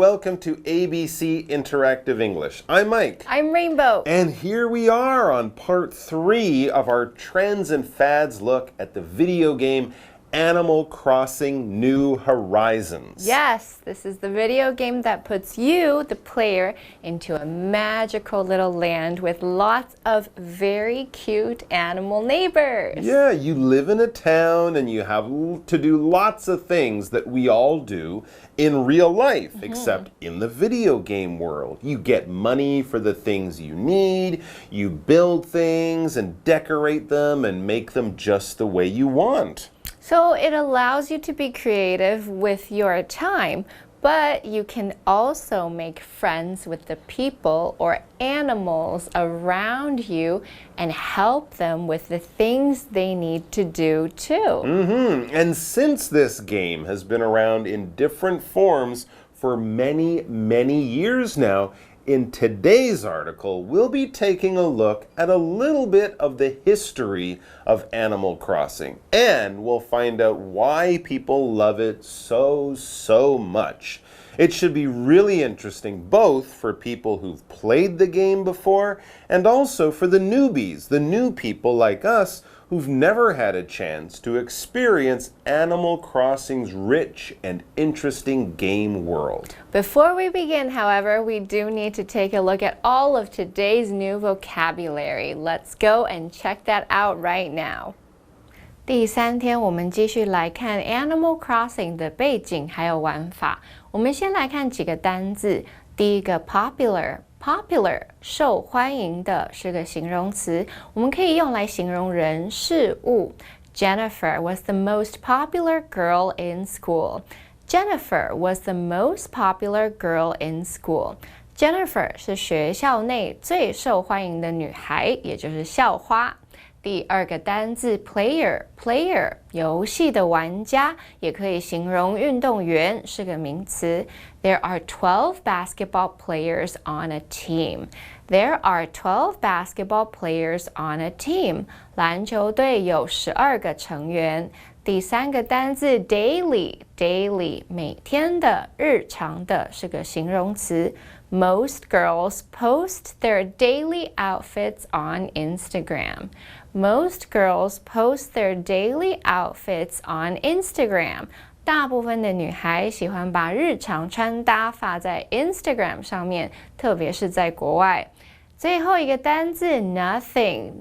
welcome to ABC Interactive English. I'm Mike. I'm Rainbow. And here we are on part 3 of our Trends and Fads look at the video game Animal Crossing New Horizons. Yes, this is the video game that puts you, the player, into a magical little land with lots of very cute animal neighbors. Yeah, you live in a town and you have to do lots of things that we all do in real life, except in the video game world. You get money for the things you need, you build things and decorate them and make them just the way you want. So it allows you to be creative with your time, but you can also make friends with the people or animals around you and help them with the things they need to do too. And since this game has been around in different forms for many, many years now, in today's article, we'll be taking a look at a little bit of the history of Animal Crossing, and we'll find out why people love it so much. It should be really interesting both for people who've played the game before and also for the newbies, the new people like us who've never had a chance to experience Animal Crossing's rich and interesting game world. Before we begin, however, we do need to take a look at all of today's new vocabulary. Let's go and check that out right now. 第3天，我们继续来看 Animal Crossing 的背景还有玩法。我们先来看几个单字。第一个 popular。Popular 受欢迎的是个形容词，我们可以用来形容人事物。Jennifer was the most popular girl in school. Jennifer was the most popular girl in school. Jennifer 是学校内最受欢迎的女孩，也就是校花。第二个单字 player 游戏的玩家，也可以形容运动员，是个名词。There are 12 basketball players on a team. There are 12 basketball players on a team. 篮球队有12个成员。第三个单字 daily 每天的日常的是个形容词。Most girls post their daily outfits on Instagram. Most girls post their daily outfits on Instagram. 大部分的女孩喜欢把日常穿搭发在 Instagram 上面，特别是在国外。最后一个单字 nothing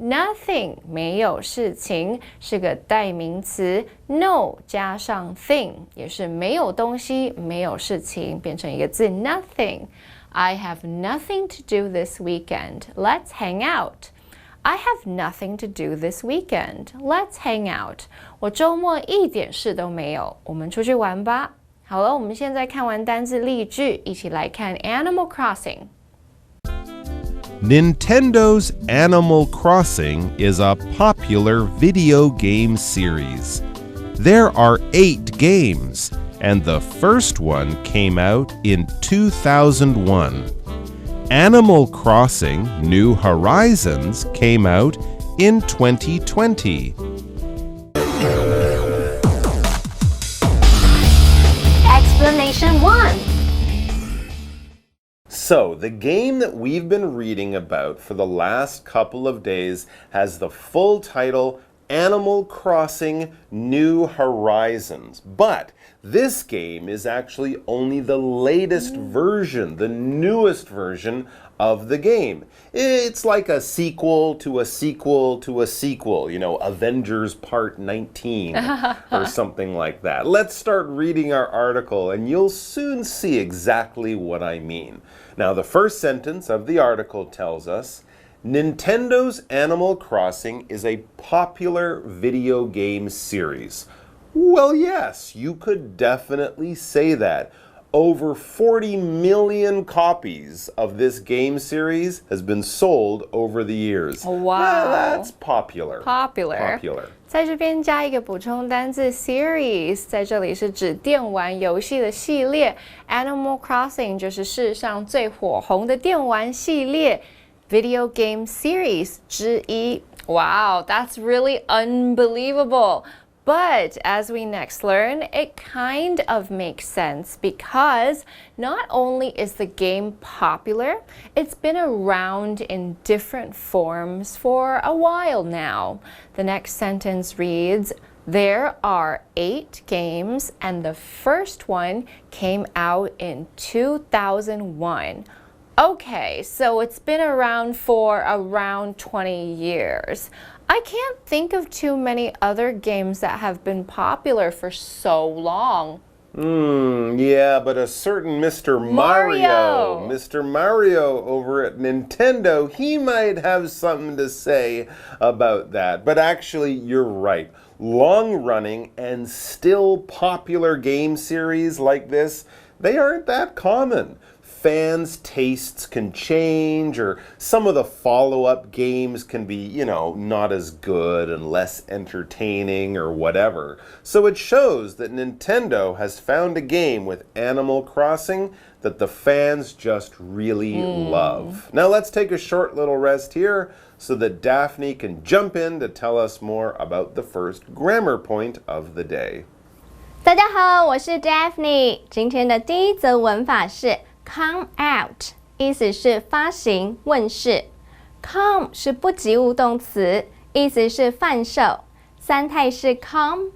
没有事情，是个代名词 no 加上 thing 也是没有东西没有事情，变成一个字 nothing. I have nothing to do this weekend. Let's hang out. I have nothing to do this weekend. Let's hang out. 我周末一点事都没有，我们出去玩吧。好了，我们现在看完单字例句，一起来看 Animal Crossing。Nintendo's Animal Crossing is a popular video game series. There are 8 games, and the first one came out in 2001. Animal Crossing New Horizons came out in 2020. Explanation 1. So, the game that we've been reading about for the last couple of days has the full title Animal Crossing New Horizons. But this game is actually only the latest version, the newest version of the game. It's like a sequel to a sequel to a sequel, you know, Avengers Part 19 or something like that. Let's start reading our article and you'll soon see exactly what I mean. Now, the first sentence of the article tells us, Nintendo's Animal Crossing is a popular video game series. Well, yes, you could definitely say that. Over 40 million copies of this game series has been sold over the years. Wow. That's popular. Popular. 在这边加一个补充单字 series， 在这里是指电玩游戏的系列。Animal Crossing 就是世上最火红的电玩系列 video game series 之一。Wow, that's really unbelievable. But as we next learn, it kind of makes sense because not only is the game popular, it's been around in different forms for a while now. The next sentence reads, there are 8 games and the first one came out in 2001. Okay, so it's been around for around 20 years. I can't think of too many other games that have been popular for so long. Yeah, but a certain Mr. Mario. Mr. Mario over at Nintendo, he might have something to say about that. But actually, you're right. Long-running and still popular game series like this, they aren't that common. Fans' tastes can change, or some of the follow-up games can be, not as good and less entertaining or whatever. So it shows that Nintendo has found a game with Animal Crossing that the fans just really love. Now let's take a short little rest here so that Daphne can jump in to tell us more about the first grammar point of the day. 大家好，我是 Daphne。今天的第一则文法是 come out， 意思是发行、问世。come 是不及物动词，意思是贩售。三态是 come。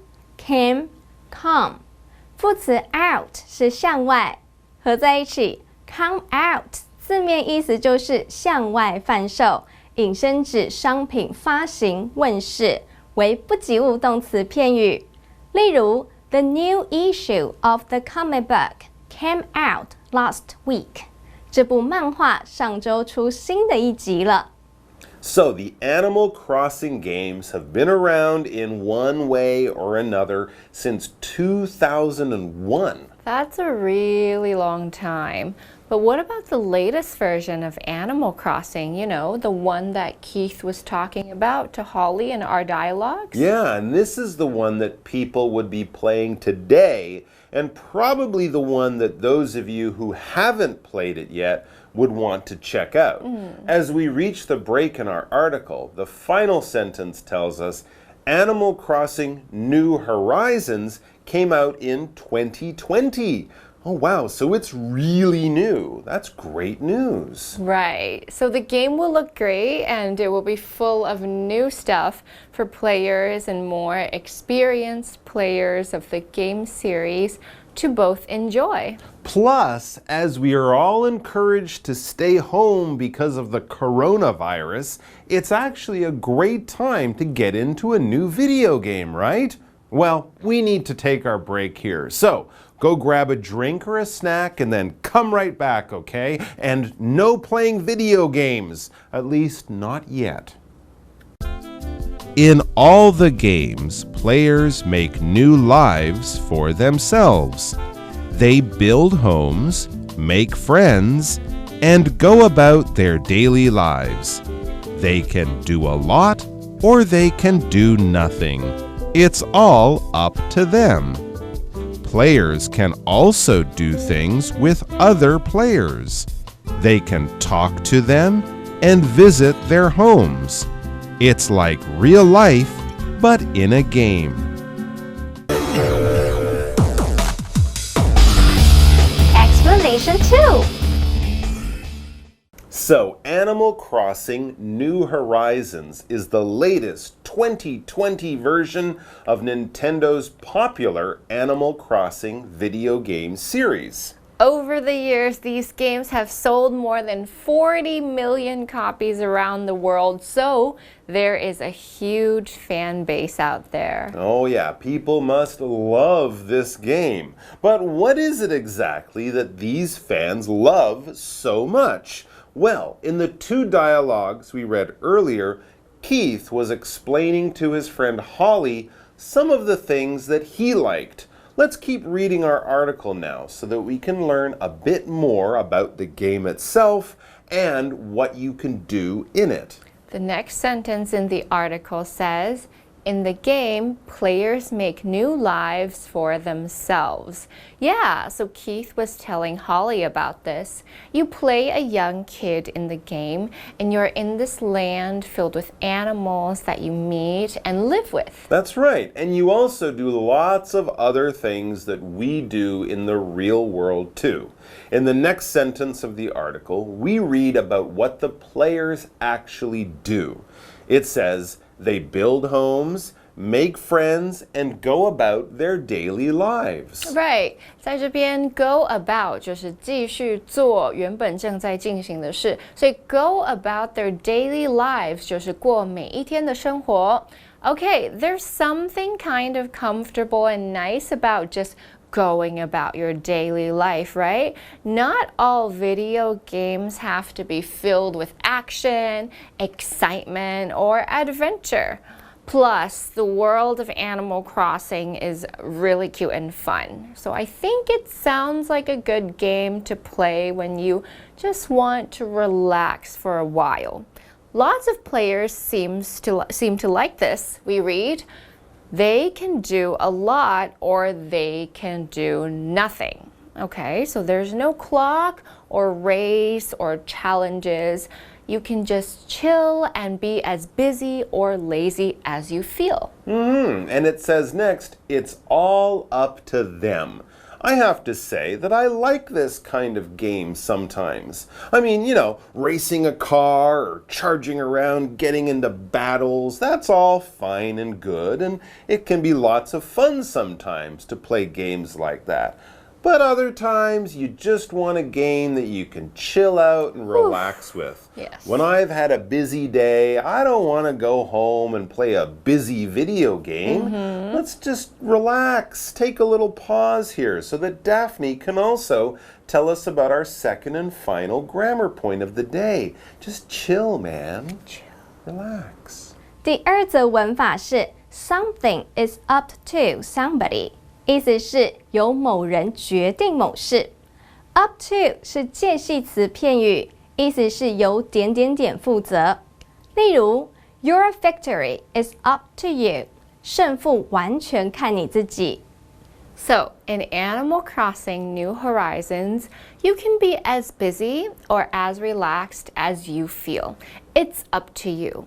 副词 out 是向外，合在一起 come out 字面意思就是向外贩售，引申指商品发行、问世，为不及物动词片语。例如 The new issue of the comic book came out last week. 这部漫画上周出新的一集了。So the Animal Crossing games have been around in one way or another since 2001. That's a really long time. But what about the latest version of Animal Crossing? The one that Keith was talking about to Holly in our dialogues? Yeah, and this is the one that people would be playing today, and probably the one that those of you who haven't played it yet would want to check out. As we reach the break in our article, the final sentence tells us Animal Crossing New Horizons came out in 2020. Oh, wow, so it's really new. That's great news. Right. So the game will look great and it will be full of new stuff for players and more experienced players of the game series to both enjoy. Plus, as we are all encouraged to stay home because of the coronavirus, it's actually a great time to get into a new video game, right? Well, we need to take our break here. So, go grab a drink or a snack and then come right back, okay? And no playing video games, at least not yet. In all the games, players make new lives for themselves. They build homes, make friends, and go about their daily lives. They can do a lot or they can do nothing. It's all up to them. Players can also do things with other players. They can talk to them and visit their homes. It's like real life, but in a game. Explanation 2. So, Animal Crossing New Horizons is the latest 2020 version of Nintendo's popular Animal Crossing video game series. Over the years, these games have sold more than 40 million copies around the world, so there is a huge fan base out there. Oh yeah, people must love this game. But what is it exactly that these fans love so much? Well, in the 2 dialogues we read earlier, Keith was explaining to his friend Holly some of the things that he liked. Let's keep reading our article now so that we can learn a bit more about the game itself and what you can do in it. The next sentence in the article says, In the game, players make new lives for themselves. Yeah, so Keith was telling Holly about this. You play a young kid in the game, and you're in this land filled with animals that you meet and live with. That's right. And you also do lots of other things that we do in the real world too. In the next sentence of the article, we read about what the players actually do. It says, they build homes, make friends, and go about their daily lives. Right. 在这边 go about 就是继续做原本正在进行的事，所以 go about their daily lives 就是过每一天的生活。Okay, there's something kind of comfortable and nice about just going about your daily life, right? Not all video games have to be filled with action, excitement, or adventure. Plus, the world of Animal Crossing is really cute and fun. So I think it sounds like a good game to play when you just want to relax for a while. Lots of players seem to like this. We read, they can do a lot or they can do nothing. Okay, so there's no clock or race or challenges. You can just chill and be as busy or lazy as you feel. And it says next, it's all up to them. I have to say that I like this kind of game sometimes. I mean, you know, racing a car or charging around, getting into battles, that's all fine and good, and it can be lots of fun sometimes to play games like that. But other times, you just want a game that you can chill out and relax with. Yes. When I've had a busy day, I don't want to go home and play a busy video game. Let's just relax, take a little pause here so that Daphne can also tell us about our second and final grammar point of the day. Just chill, man. Chill. Relax. 第二则文法是 something is up to somebody。意思是由某人决定某事。Up to 是介系词片语，意思是由点点点负责。例如 Your victory is up to you， 胜负完全看你自己。So, in Animal Crossing New Horizons, you can be as busy or as relaxed as you feel. It's up to you.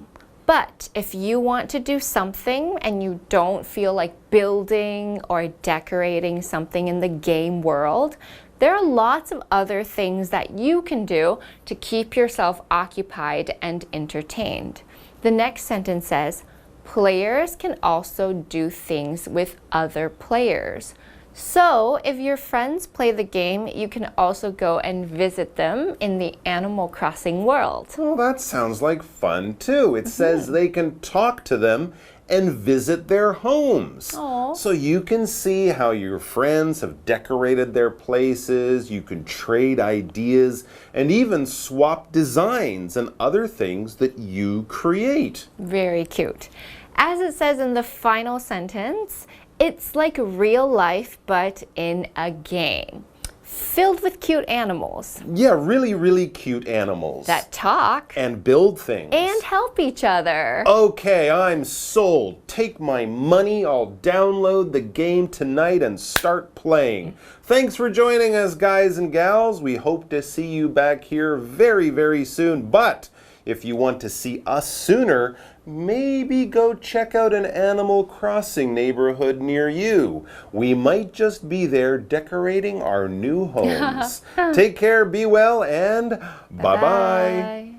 But if you want to do something and you don't feel like building or decorating something in the game world, there are lots of other things that you can do to keep yourself occupied and entertained. The next sentence says, players can also do things with other players. So, if your friends play the game, you can also go and visit them in the Animal Crossing world. Well, that sounds like fun too. It says they can talk to them and visit their homes. Aww. So you can see how your friends have decorated their places, you can trade ideas, and even swap designs and other things that you create. Very cute. As it says in the final sentence, it's like real life, but in a game. Filled with cute animals. Yeah, really, really cute animals. That talk. And build things. And help each other. Okay, I'm sold. Take my money, I'll download the game tonight and start playing. Thanks for joining us, guys and gals. We hope to see you back here very, very soon. But if you want to see us sooner, maybe go check out an Animal Crossing neighborhood near you. We might just be there decorating our new homes. Take care, be well, and bye-bye.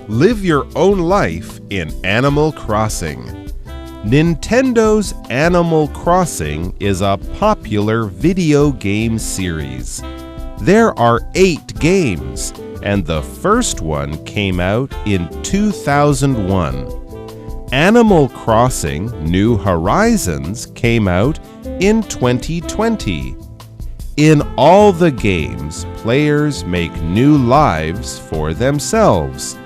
Live your own life in Animal Crossing. Nintendo's Animal Crossing is a popular video game series. There are 8 games, and the first one came out in 2001. Animal Crossing New Horizons came out in 2020. In all the games, players make new lives for themselves.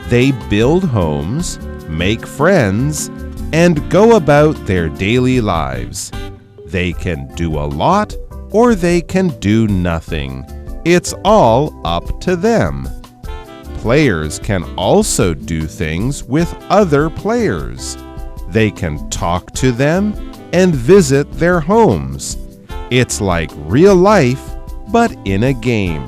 They build homes, make friends, and go about their daily lives. They can do a lot or they can do nothing. It's all up to them. Players can also do things with other players. They can talk to them and visit their homes. It's like real life, but in a game.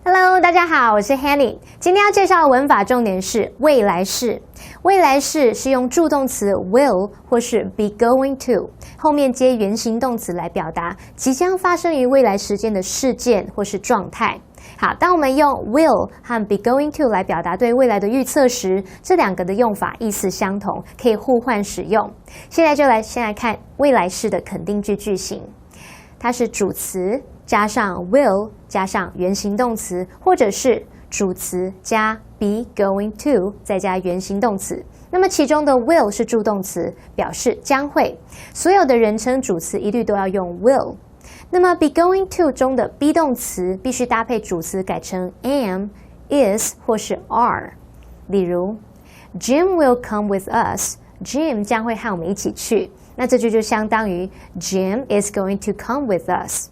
Hello， 大家好，我是 Hanny。今天要介绍的文法重点是未来式。未来式是用助动词 will 或是 be going to 后面接原形动词来表达即将发生于未来时间的事件或是状态。好，当我们用 will 和 be going to 来表达对未来的预测时，这两个的用法意思相同，可以互换使用。现在就先来看未来式的肯定句句型，它是主词加上 will 加上原形动词，或者是主词加 be going to 再加原形动词。那么其中的 will 是助动词，表示将会，所有的人称主词一律都要用 will。那么 be going to 中的 be 动词必须搭配主词改成 am、is 或是 are。例如 Jim will come with us， Jim 将会和我们一起去，那这句就相当于 Jim is going to come with us。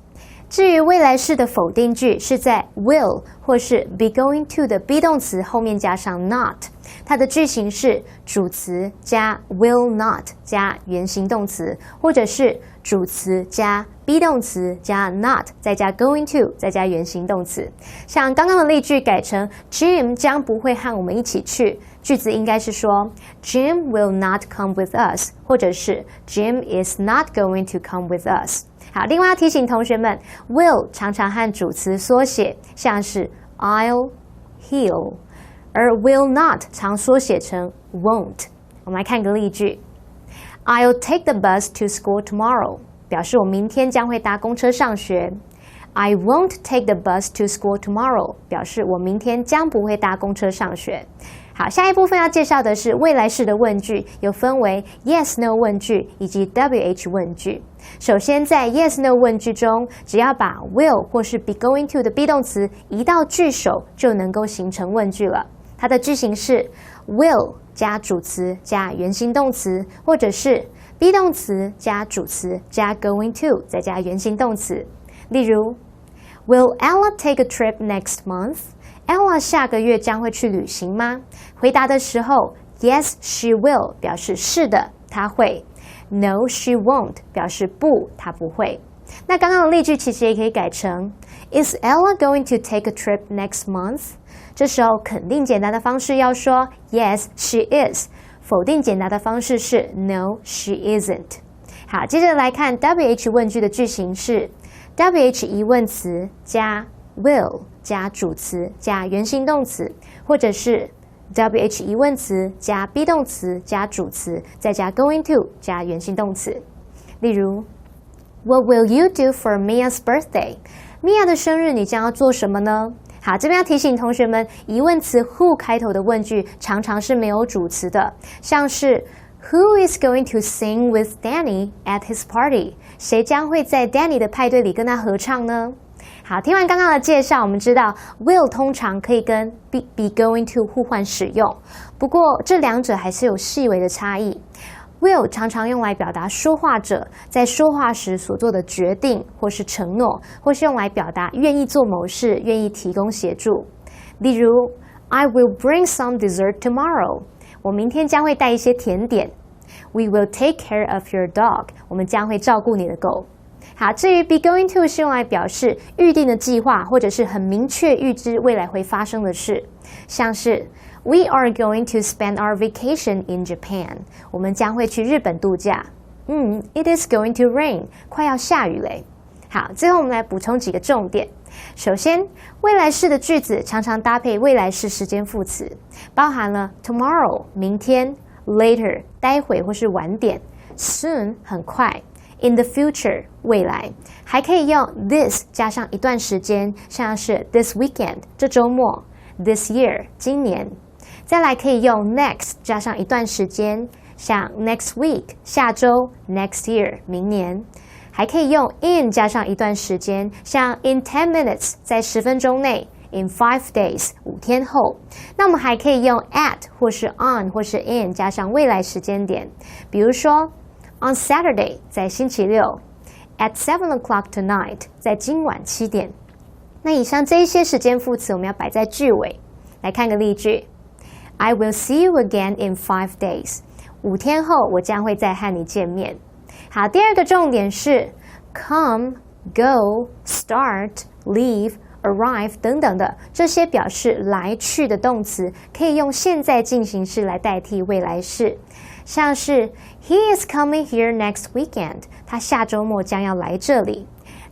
至于未来式的否定句是在 will 或是 be going to 的 be 动词后面加上 not， 它的句型是主词加 will not 加原形动词，或者是主词加 be 动词加 not 再加 going to 再加原形动词。像刚刚的例句改成 Jim 将不会和我们一起去，句子应该是说 Jim will not come with us， 或者是 Jim is not going to come with us。好，另外要提醒同学们 will 常常和主词缩写，像是 I'll、he'll， 而 will not 常缩写成 won't。 我们来看个例句， I'll take the bus to school tomorrow， 表示我明天将会搭公车上学。 I won't take the bus to school tomorrow， 表示我明天将不会搭公车上学。好，下一部分要介绍的是未来式的问句，有分为 yes/no 问句以及 WH 问句。首先在 yes/no 问句中，只要把 will 或是 be going to 的 be 动词移到句首，就能够形成问句了。它的句型是 will 加主词加原形动词，或者是 be 动词加主词加 going to 再加原形动词。例如 Will Ella take a trip next month？Ella 下个月将会去旅行吗？回答的时候 Yes, she will 表示是的，她会。No, she won't 表示不，她不会。那刚刚的例句其实也可以改成 Is Ella going to take a trip next month？ 这时候肯定简答的方式要说 Yes, she is。否定简答的方式是 No, she isn't。好，接着来看 WH 问句的句型是 WH 疑问词加 will 加主词加原形动词，或者是 WH 疑问词加 be 动词加主词再加 going to 加原形动词。例如 What will you do for Mia's birthday？ Mia 的生日你将要做什么呢？好，这边要提醒同学们，疑问词 who 开头的问句常常是没有主词的，像是 Who is going to sing with Danny at his party？ 谁将会在 Danny 的派对里跟他合唱呢？好，听完刚刚的介绍，我们知道 will 通常可以跟 be going to 互换使用，不过这两者还是有细微的差异。will 常常用来表达说话者在说话时所做的决定或是承诺，或是用来表达愿意做某事，愿意提供协助。例如 I will bring some dessert tomorrow， 我明天将会带一些甜点。 We will take care of your dog， 我们将会照顾你的狗。好，至于 be going to 是用来表示预定的计划，或者是很明确预知未来会发生的事，像是 We are going to spend our vacation in Japan， 我们将会去日本度假。It is going to rain， 快要下雨嘞。好，最后我们来补充几个重点。首先，未来式的句子常常搭配未来式时间副词，包含了 tomorrow 明天、later 待会或是晚点、soon 很快、in the future 未来，还可以用 this 加上一段时间，像是 this weekend 这周末、this year 今年。再来可以用 next 加上一段时间，像 next week 下周、next year 明年。还可以用 in 加上一段时间，像 in 10 minutes 在10分钟内， in 5 days 5天后。那我们还可以用 at 或是 on 或是 in 加上未来时间点，比如说 on Saturday 在星期六， at 7 o'clock tonight 在今晚7点。那以上这一些时间副词我们要摆在句尾。来看个例句 I will see you again in 5 days. 5天后我将会再和你见面。好，第二个重点是 come, go, start, leave, arrive 等等的，这些表示来去的动词可以用现在进行式来代替未来式，像是 He is coming here next weekend. 他下周末将要来这里。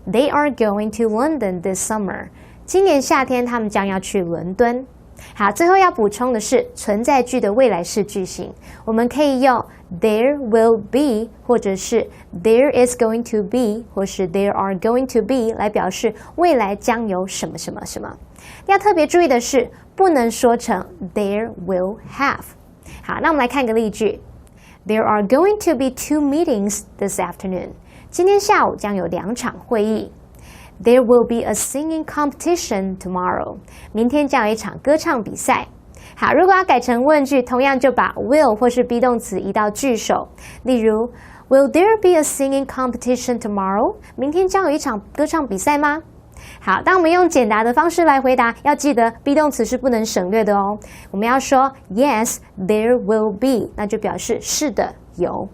They are going to London this summer. 今年夏天他们将要去伦敦。好，最后要补充的是存在句的未来式句型，我们可以用 there will be 或者是 there is going to be 或是 there are going to be 来表示未来将有什么什么什么。要特别注意的是不能说成 there will have。好，那我们来看个例句。There are going to be 2 meetings this afternoon. 今天下午将有2场会议。There will be a singing competition tomorrow. 明天将有一场歌唱比赛。好，如果要改成问句，同样就把 will 或是 be 动词移到句首。例如 Will there be a singing competition tomorrow? 明天将有一场歌唱比赛吗？好，当我们用简答的方式来回答，要记得 be 动词是不能省略的哦。我们要说 Yes, there will be， 那就表示是的，有。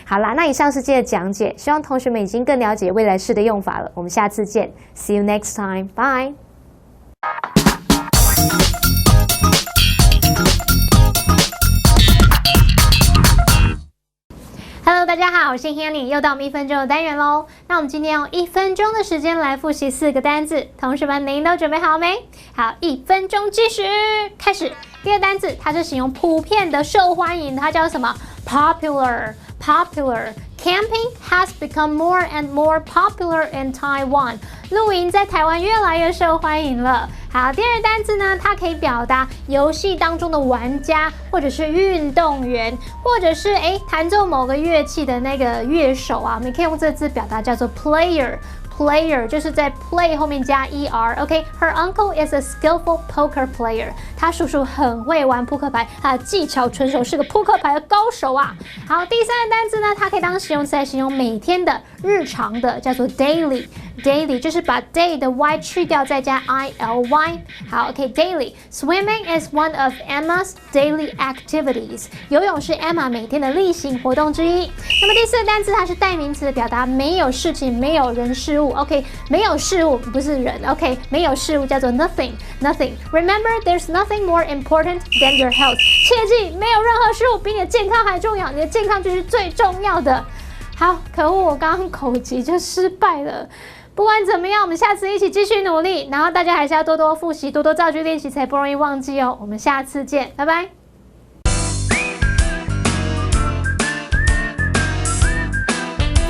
好啦，那以上是今天的讲解，希望同学们已经更了解未来式的用法了。我们下次见 ，See you next time， bye。Hello， 大家好，我是 Hanny， 又到我们1分钟的单元喽。那我们今天用1分钟的时间来复习4个单字，同学们您都准备好没？好，1分钟计时开始。第二个单字，它是形容普遍的、受欢迎的，它叫什么 ？Popular。Camping has become more and more popular in Taiwan. 露营在台湾越来越受欢迎了。好，第二单字呢，它可以表达游戏当中的玩家，或者是运动员，或者是弹奏某个乐器的那个乐手啊，我们可以用这个字表达，叫做 player。Player 就是在 play 后面加 er。OK，her uncle is a skillful poker player。他叔叔很会玩扑克牌，他的技巧纯熟，是个扑克牌的高手啊。好，第三个单字呢，它可以当形容词来形容每天的、日常的，叫做 daily。Daily 就是把 day 的 y 去掉，再加 ily。好 ，OK，daily。Swimming is one of Emma's daily activities。游泳是 Emma 每天的例行活动之一。那么第四个单字，它是代名词的表达，没有事情，没有人事物。OK， 没有事物不是人。OK， 没有事物叫做 nothing。Remember, there's nothing more important than your health。切记，没有任何事物比你的健康还重要，你的健康就是最重要的。好，可恶，我刚刚口急就失败了。不管怎么样，我们下次一起继续努力，然后大家还是要多多复习，多多造句练习，才不容易忘记哦。我们下次见，拜拜。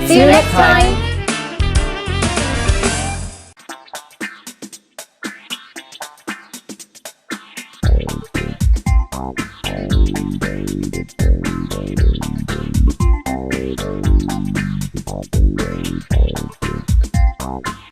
See you next time.